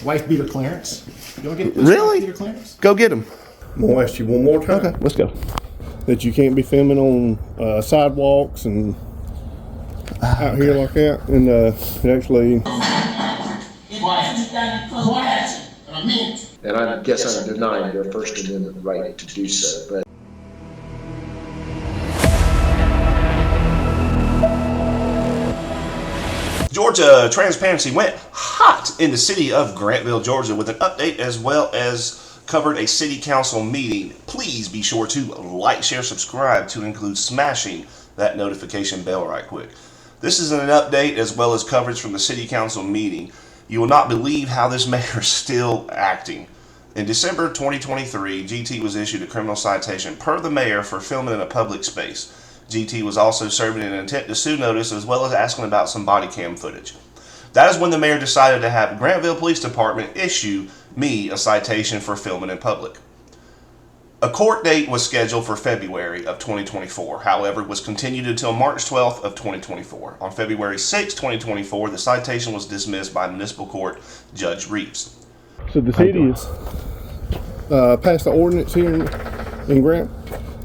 Wife beater clearance. You want to get really? Beater clearance? Go get him. I'm going to ask you one more time. Okay, let's go. That you can't be filming on sidewalks and out here like that. And actually... And I guess I'm denying their First Amendment right to do so, but Georgia transparency went hot in the city of Grantville, Georgia, with an update as well as covered a city council meeting. Please be sure to like, share, subscribe to include smashing that notification bell right quick. This is an update as well as coverage from the city council meeting. You will not believe how this mayor is still acting. In December 2023, GT was issued a criminal citation per the mayor for filming in a public space. GT was also serving an intent to sue notice as well as asking about some body cam footage. That is when the mayor decided to have Grantville Police Department issue me a citation for filming in public. A court date was scheduled for February of 2024. However, it was continued until March 12th of 2024. On February 6, 2024, the citation was dismissed by Municipal Court Judge Reeves. So the city has passed the ordinance here in Grant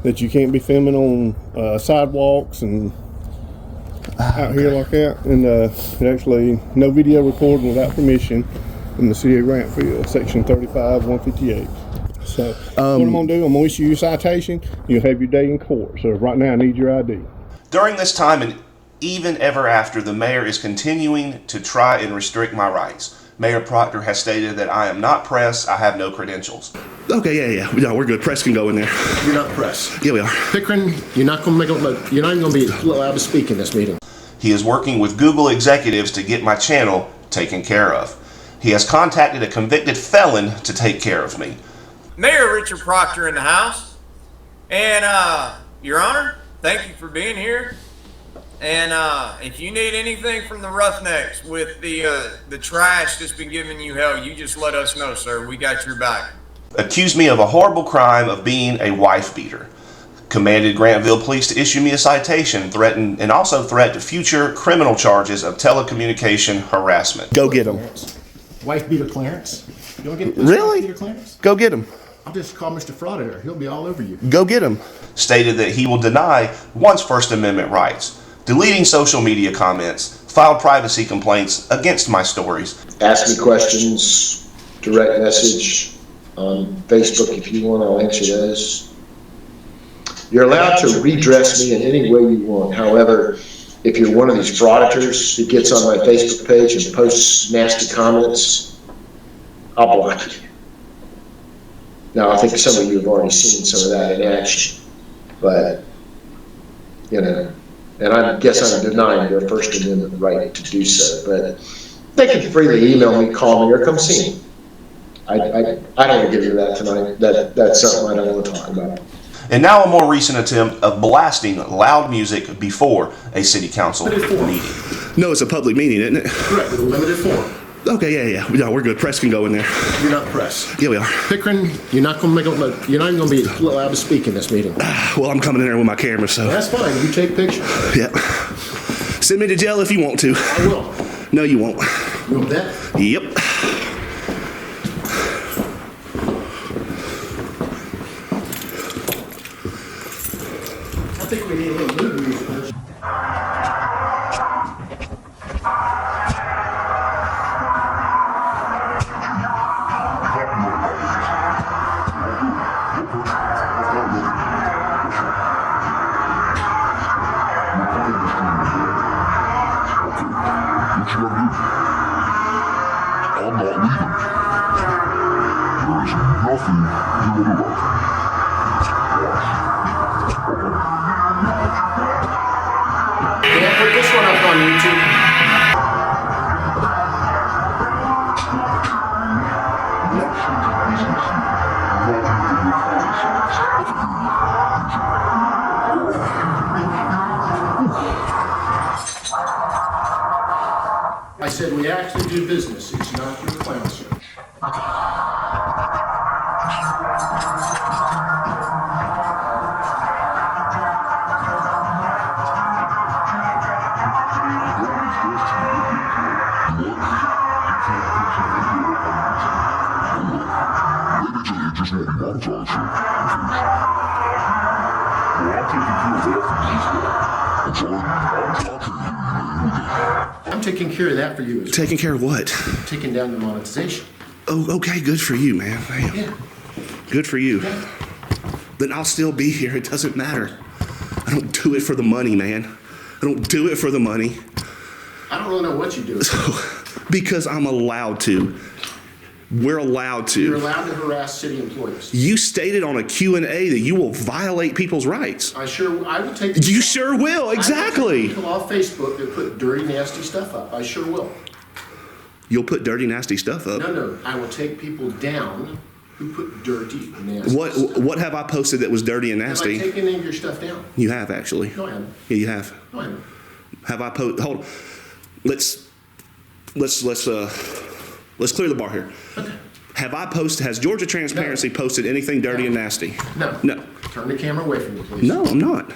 that you can't be filming on sidewalks and out here like that. And actually, no video recording without permission in the city of Grantville, section 35-158. So what I'm going to do, I'm going to issue you a citation. You'll have your day in court. So right now, I need your ID. During this time and even ever after, the mayor is continuing to try and restrict my rights. Mayor Proctor has stated that I am not press, I have no credentials. Okay, yeah, we're good. Press can go in there. you're not press. Yeah, we are. Pickering, you're not even going to be allowed to speak in this meeting. He is working with Google executives to get my channel taken care of. He has contacted a convicted felon to take care of me. Mayor Richard Proctor in the house. And, Your Honor, thank you for being here. And if you need anything from the Roughnecks with the trash that's been giving you hell, you just let us know, sir. We got your back. Accused me of a horrible crime of being a wife beater. Commanded Grantville Police to issue me a citation, threatened future criminal charges of telecommunication harassment. Go get him. Wife beater clearance. You want to get really? Beater clearance? Go get him. I'll just call Mr. Frauditor. He'll be all over you. Go get him. Stated that he will deny one's First Amendment rights, deleting social media comments, filed privacy complaints against my stories. Ask me questions, direct message on Facebook if you want, I'll answer those. You're allowed to redress me in any way you want. However, if you're one of these frauditors who gets on my Facebook page and posts nasty comments, I'll block you. Now, I think some of you have already seen some of that in action, but, you know, and I guess I'm denying their First Amendment right to do so, but they can freely email me, call me, or come see me. I don't want to get into that tonight. That's something I don't want to talk about. And now a more recent attempt of blasting loud music before a city council meeting. No, it's a public meeting, isn't it? Correct, with a limited forum. Okay, yeah, we're good. Press can go in there. You're not press. Yeah, we are. Pickering, you're not even going to be allowed to speak in this meeting. Well, I'm coming in there with my camera, so. That's fine. You take pictures. Yeah. Send me to jail if you want to. I will. No, you won't. You want that? Yep. I think we need a little movie music. Can I put this one up on YouTube? I said we actually do business. It's not your clown search. reason why you monetize it. Well, I'm taking care of that for you. I'm sorry. I'm can't hear you. Taking care of what? Taking down the monetization. Oh, okay, good for you, man. Damn. Yeah. Good for you. Yeah. Then I'll still be here. It doesn't matter. I don't do it for the money, man. I don't do it for the money. I don't really know what you do. Because I'm allowed to. We're allowed to. You're allowed to harass city employees. You stated on a Q&A that you will violate people's rights. I will take. You sure will, exactly. I will take people off Facebook that put dirty, nasty stuff up. I sure will. You'll put dirty, nasty stuff up. No. I will take people down who put dirty, nasty stuff. What have I posted that was dirty and nasty? Have I taken any of your stuff down? You have, actually. No, I haven't. Yeah, you have. No, I haven't. Have I posted? Hold on. Let's clear the bar here. Okay. Has Georgia Transparency posted anything dirty and nasty? No. No. Turn the camera away from me, please. No, I'm not.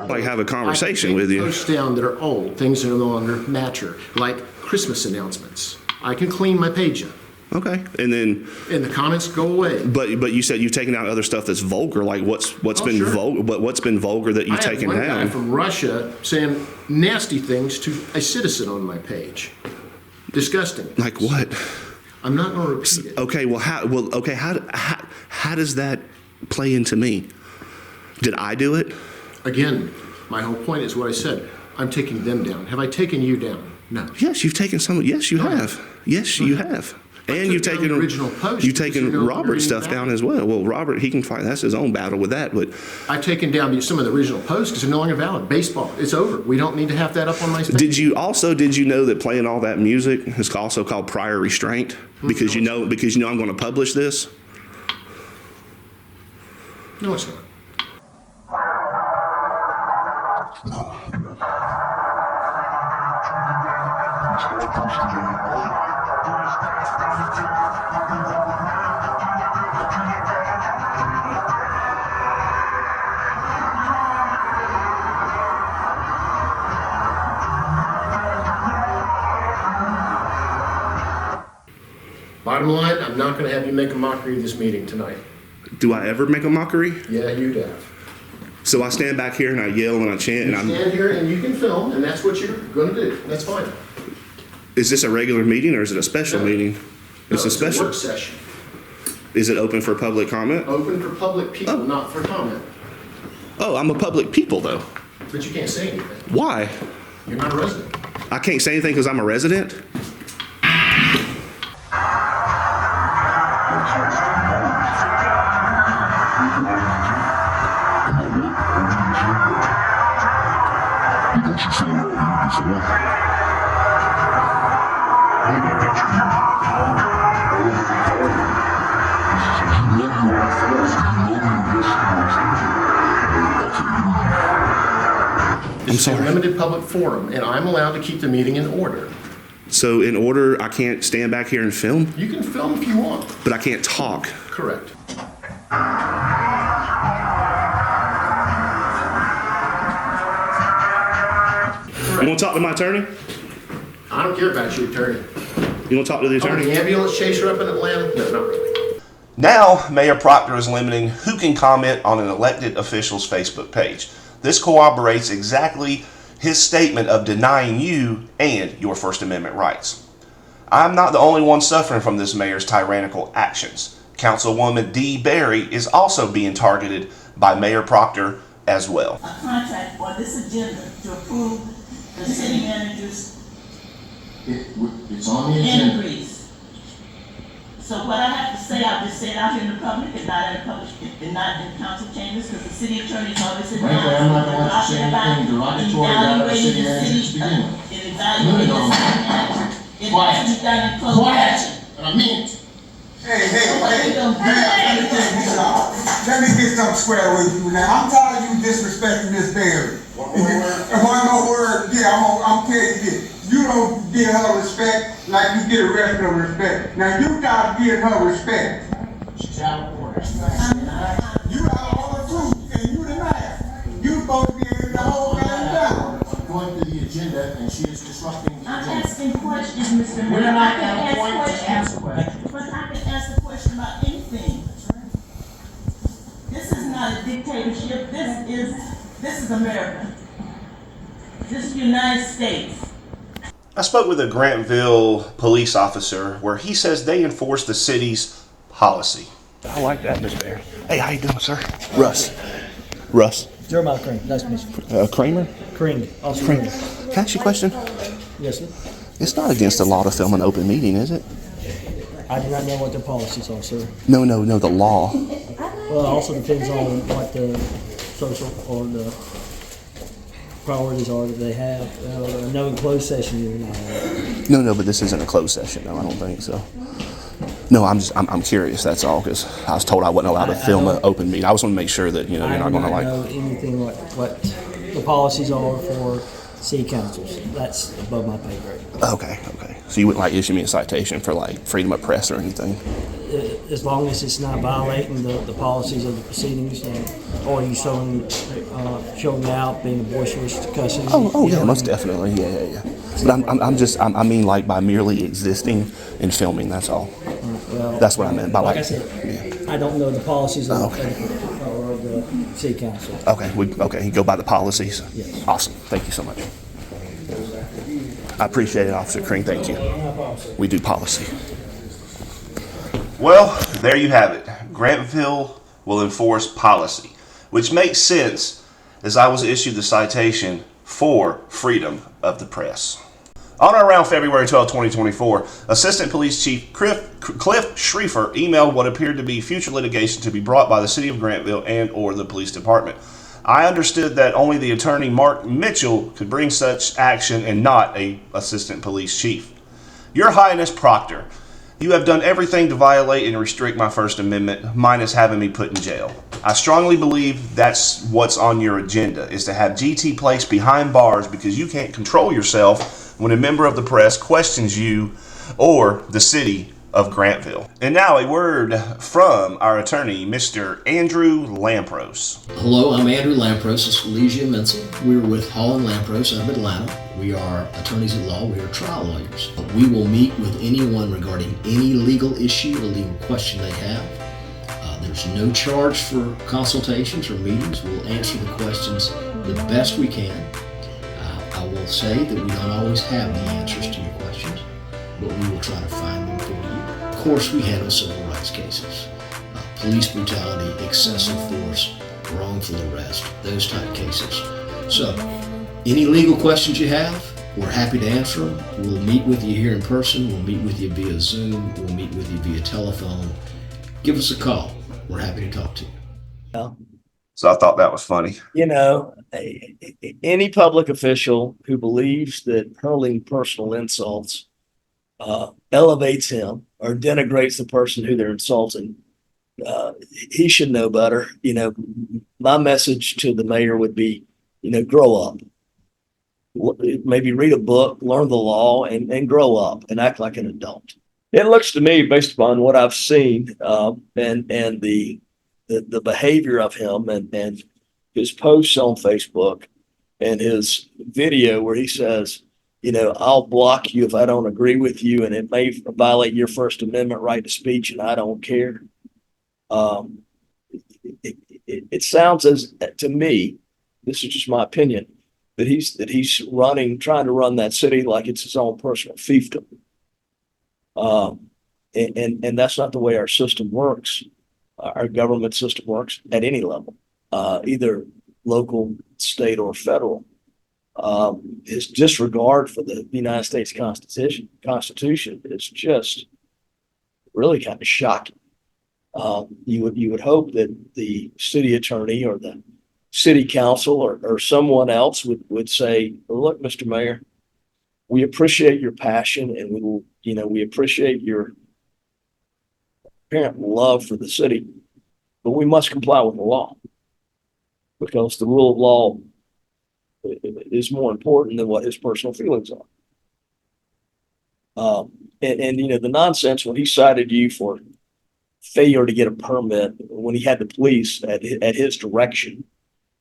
Like have a conversation with you. Posts down that are old, things that no longer matter, like Christmas announcements. I can clean my page up, Okay, and then, and the comments go away. but you said you've taken out other stuff that's vulgar. Like what's been sure. vulgar? What's been vulgar that you've I had taken one guy down? from Russia saying nasty things to a citizen on my page. Disgusting. Like what? I'm not going to repeat it. Okay, how does that play into me? Did I do it? Again, my whole point is what I said. I'm taking them down. Have I taken you down? No. Yes, you've taken some. Yes, you have. Yes, you have. And you've took down taken the original post You've because taken you're no longer Robert's being stuff down as well. Well, Robert, he can fight. That's his own battle with that. But I've taken down some of the original posts because they're no longer valid. Baseball, it's over. We don't need to have that up on my page. did you know that playing all that music is also called prior restraint? Because you know I'm going to publish this. No, it's not. Bottom line, I'm not going to have you make a mockery of this meeting tonight. Do I ever make a mockery? Yeah, you'd have. So I stand back here and I yell and I chant and You stand here and you can film, and that's what you're going to do. That's fine. Is this a regular meeting or is it a special No. meeting? No, It's a special. work session. Is it open for public comment? Open for public people, not for comment. Oh, I'm a public people though. But you can't say anything. Why? You're not a resident. I can't say anything because I'm a resident? This is a sorry. limited public forum, and I'm allowed to keep the meeting in order. So in order, I can't stand back here and film, You can film if you want. but I can't talk. Correct. You want to talk to my attorney? I don't care about your attorney. You want to talk to the Oh, attorney? the ambulance chaser up in Atlanta? No, not really. Now, Mayor Proctor is limiting who can comment on an elected official's Facebook page. This corroborates exactly his statement of denying you and your First Amendment rights. I'm not the only one suffering from this mayor's tyrannical actions. Councilwoman Dee Berry is also being targeted by Mayor Proctor as well. A contract for this agenda to approve the city manager's It's on the agenda. increase. So what I have to say, I'll just say it out here in the public, and not in the public, and not in council chambers, because the city attorney's always said. Frankly, I'm not gonna let you say anything derogatory about the city manager to begin with. In evaluating the city manager. It has to be done in closed Quiet, session. and I mean it. Hey, man, let me tell you something. Let me get something squared with you now. I'm tired of you disrespecting this Barry. One more word, yeah, I'm telling you this. You don't give her respect like you get the rest of her respect. Now you gotta give her respect. She's out of order. You out of order too, and you deny it. You supposed to be able to hold that down. I'm going through the agenda, and she is disrupting the I'm agenda. asking questions, Mr. We're Mayor. not I can at a point ask to ask questions, but I can ask a question about anything. This is not a dictatorship. This is America. This is the United States. I spoke with a Grantville police officer where he says they enforce the city's policy. I like that, Miss Bear. Hey, how you doing, sir? Russ. Jeremiah Crane, nice to meet you. Kramer? Crane, Officer Crane. Crane. Can I ask you a question? Yes, sir. It's not against the law to film an open meeting, is it? I do not know what their policies are, sir. No, the law. Well, it also depends on what the social or the priorities are that they have. No closed session you're not allowed. No, but this isn't a closed session, no, I don't think so. No, I'm curious, that's all, because I was told I wasn't allowed to film an open meeting. I just want to make sure that, you're I not do going to not like... know anything what the policies are for city councils. That's above my pay grade. Okay. So you wouldn't issue me a citation for freedom of press or anything? As long as it's not violating the policies of the proceedings, or you showing out, being boisterous, cussing. Oh yeah, most definitely, yeah. But I mean by merely existing and filming, that's all. Well, That's what I meant by like I said, I don't know the policies of the city council. Okay, you go by the policies? Yes. Awesome, thank you so much. I appreciate it, Officer Crane, thank you. We do policy. Well, there you have it. Grantville will enforce policy, which makes sense as I was issued the citation for freedom of the press. On or around February 12, 2024, Assistant Police Chief Cliff Schrieffer emailed what appeared to be future litigation to be brought by the City of Grantville and or the Police Department. I understood that only the attorney Mark Mitchell could bring such action and not a Assistant Police Chief. Your Highness Proctor, you have done everything to violate and restrict my First Amendment, minus having me put in jail. I strongly believe that's what's on your agenda, is to have GT placed behind bars because you can't control yourself when a member of the press questions you or the city of Grantville. And now a word from our attorney, Mr. Andrew Lampros. Hello, I'm Andrew Lampros of Silesia Menzel. We're with Hall Lampros out of Atlanta. We are attorneys at law. We are trial lawyers. We will meet with anyone regarding any legal issue or legal question they have. There's no charge for consultations or meetings. We'll answer the questions the best we can. I will say that we don't always have the answers to your questions, but we will try to find them for you. Of course, we handle civil rights cases, police brutality, excessive force, wrongful arrest, those type of cases. So, any legal questions you have, we're happy to answer them. We'll meet with you here in person. We'll meet with you via Zoom. We'll meet with you via telephone. Give us a call. We're happy to talk to you. So I thought that was funny. Any public official who believes that hurling personal insults elevates him or denigrates the person who they're insulting, he should know better. My message to the mayor would be, grow up. Maybe read a book, learn the law, and grow up and act like an adult. It looks to me, based upon what I've seen, and the behavior of him and his posts on Facebook and his video where he says, I'll block you if I don't agree with you, and it may violate your First Amendment right to speech, and I don't care. It sounds to me, this is just my opinion, that he's trying to run that city like it's his own personal fiefdom. And that's not the way our system works. Our government system works at any level, either local, state, or federal. His disregard for the United States Constitution is just really kind of shocking. You would hope that the city attorney or the city council or someone else would say, look, Mr. Mayor, we appreciate your passion and we appreciate your apparent love for the city, but we must comply with the law because the rule of law is more important than what his personal feelings are. The nonsense when he cited you for failure to get a permit when he had the police at his direction,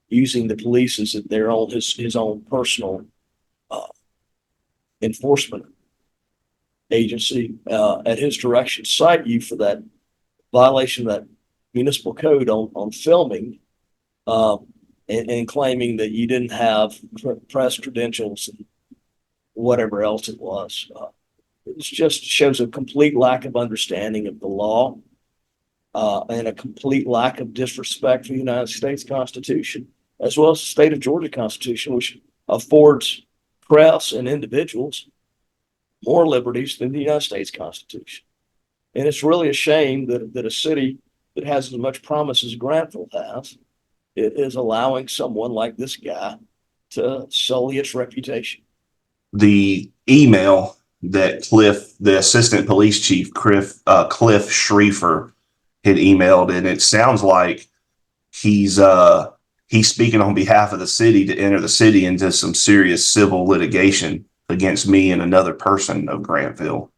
using the police as their own his own personal enforcement agency at his direction, cite you for that violation of that municipal code on filming, and claiming that you didn't have press credentials and whatever else it was. It just shows a complete lack of understanding of the law, and a complete lack of disrespect for the United States Constitution, as well as the state of Georgia Constitution, which affords press and individuals more liberties than the United States Constitution. And it's really a shame that a city that has as much promise as Grantville has is allowing someone like this guy to sully its reputation. The email that Cliff, the assistant police chief, Cliff Schriefer, had emailed, and it sounds like he's speaking on behalf of the city to enter the city into some serious civil litigation against me and another person of Grantville.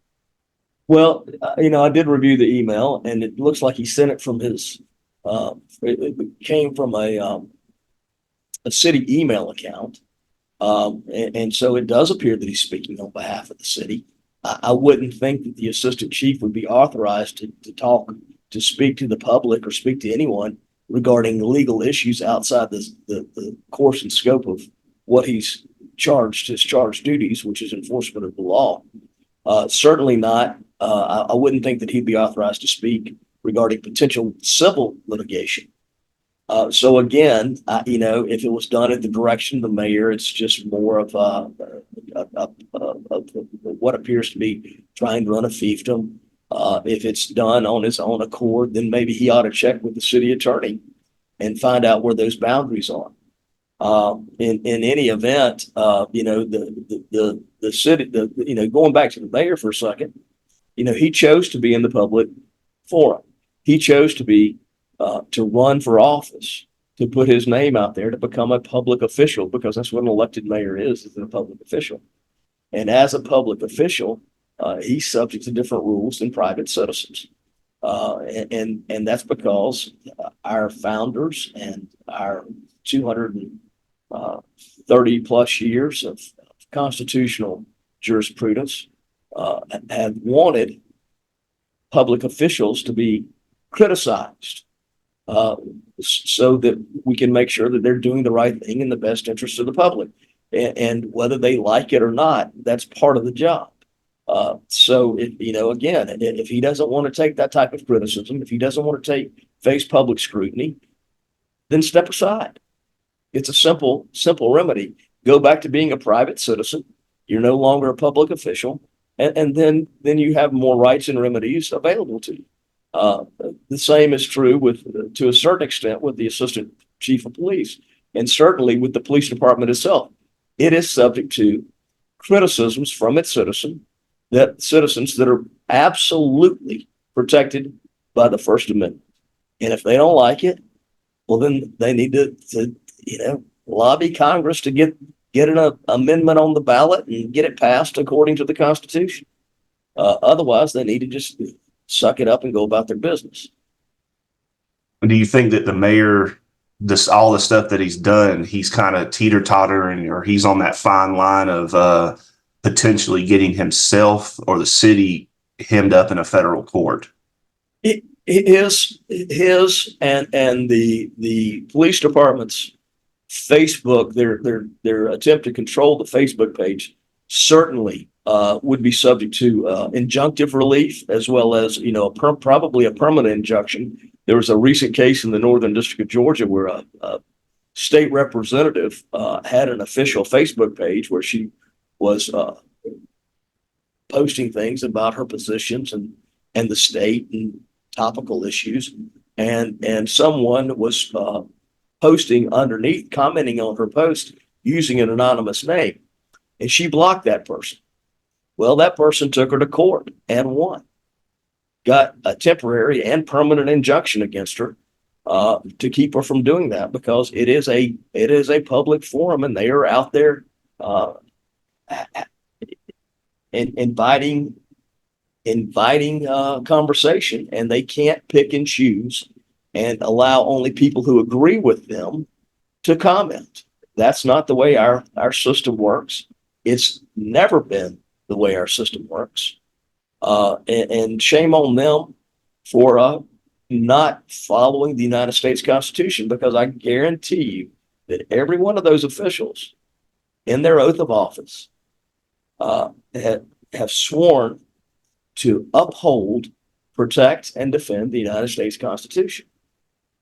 Well, I did review the email, and it looks like he sent it from his. It came from a city email account, and so it does appear that he's speaking on behalf of the city. I wouldn't think that the assistant chief would be authorized to speak to the public or speak to anyone regarding legal issues outside the course and scope of what he's charged, his charged duties, which is enforcement of the law. Certainly not. I wouldn't think that he'd be authorized to speak regarding potential civil litigation. So again, if it was done at the direction of the mayor, it's just more of what appears to be trying to run a fiefdom. If it's done on his own accord, then maybe he ought to check with the city attorney and find out where those boundaries are. In any event, the city, going back to the mayor for a second, he chose to be in the public forum. He chose to run for office, to put his name out there, to become a public official, because that's what an elected mayor is a public official. And as a public official, he's subject to different rules than private citizens. And that's because our founders and our 230 plus years of constitutional jurisprudence have wanted public officials to be criticized, so that we can make sure that they're doing the right thing in the best interest of the public. And whether they like it or not, that's part of the job. So if he doesn't want to take that type of criticism, if he doesn't want to face public scrutiny, then step aside. It's a simple remedy. Go back to being a private citizen. You're no longer a public official, and then you have more rights and remedies available to you. The same is true to a certain extent with the assistant chief of police, and certainly with the police department itself. It is subject to criticisms from its citizens that are absolutely protected by the First Amendment. And if they don't like it, well, then they need to lobby Congress to get an amendment on the ballot and get it passed according to the Constitution. Otherwise, they need to just suck it up and go about their business. Do you think that the mayor, all the stuff that he's done, he's kind of teeter-tottering, or he's on that fine line of potentially getting himself or the city hemmed up in a federal court? His and the police department's Facebook, their attempt to control the Facebook page certainly would be subject to injunctive relief, as well as probably a permanent injunction. There was a recent case in the Northern District of Georgia where a state representative had an official Facebook page where she was posting things about her positions and and the state and topical issues. And someone was posting underneath, commenting on her post using an anonymous name, and she blocked that person. Well, that person took her to court and won, got a temporary and permanent injunction against her to keep her from doing that, because it is a public forum and they are out there inviting conversation, and they can't pick and choose and allow only people who agree with them to comment. That's not the way our system works. It's never been the way our system works. And shame on them for not following the United States Constitution, because I guarantee you that every one of those officials in their oath of office have sworn to uphold, protect, and defend the United States Constitution.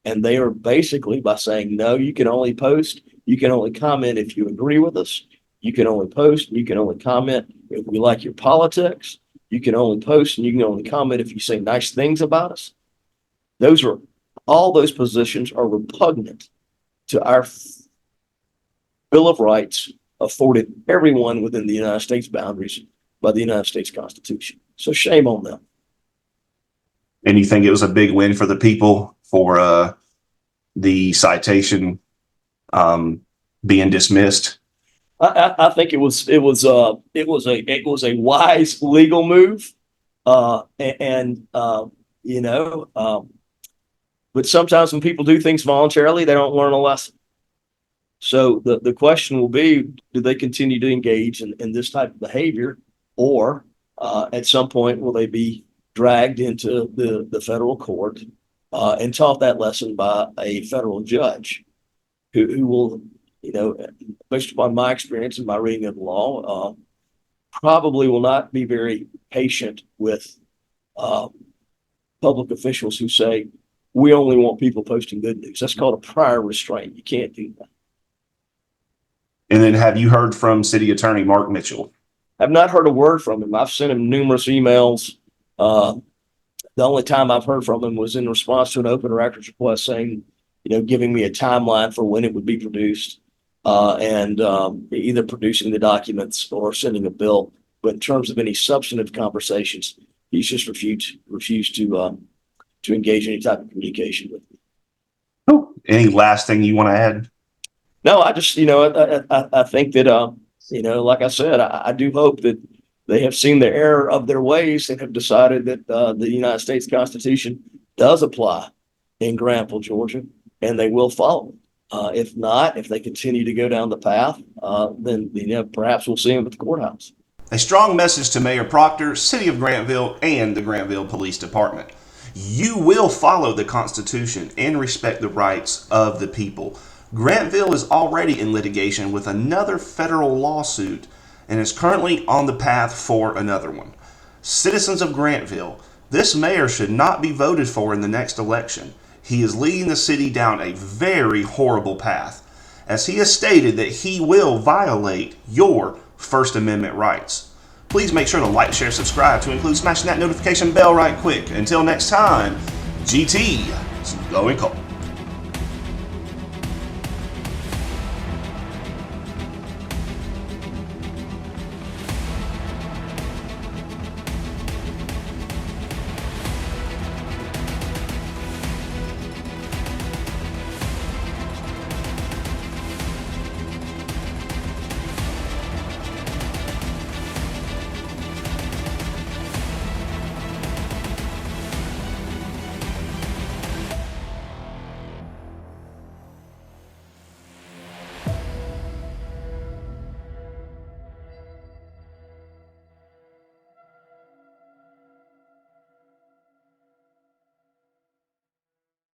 And they are basically, by saying, no, you can only post, you can only comment if you agree with us, you can only post, and you can only comment if we like your politics, you can only post and you can only comment if you say nice things about us. All those positions are repugnant to our Bill of Rights afforded everyone within the United States boundaries by the United States Constitution. So shame on them. And you think it was a big win for the people for the citation being dismissed? I think it was a wise legal move, but sometimes when people do things voluntarily, they don't learn a lesson. So the question will be, do they continue to engage in this type of behavior, or at some point will they be dragged into the federal court and taught that lesson by a federal judge who will, based upon my experience and my reading of the law, probably will not be very patient with public officials who say, we only want people posting good news. That's called a prior restraint. You can't do that. And then have you heard from City Attorney Mark Mitchell? I've not heard a word from him. I've sent him numerous emails. The only time I've heard from him was in response to an open records request saying, giving me a timeline for when it would be produced, and either producing the documents or sending a bill. But in terms of any substantive conversations, he's just refused to engage in any type of communication with me. Oh, any last thing you want to add? No, I just, I think that, like I said, I do hope that they have seen the error of their ways and have decided that the United States Constitution does apply in Grantville, Georgia, and they will follow it. If not, if they continue to go down the path, then perhaps we'll see them at the courthouse. A strong message to Mayor Proctor, City of Grantville, and the Grantville Police Department. You will follow the Constitution and respect the rights of the people. Grantville is already in litigation with another federal lawsuit and is currently on the path for another one. Citizens of Grantville, this mayor should not be voted for in the next election. He is leading the city down a very horrible path, as he has stated that he will violate your First Amendment rights. Please make sure to like, share, subscribe, to include smashing that notification bell right quick. Until next time, GT, go and call.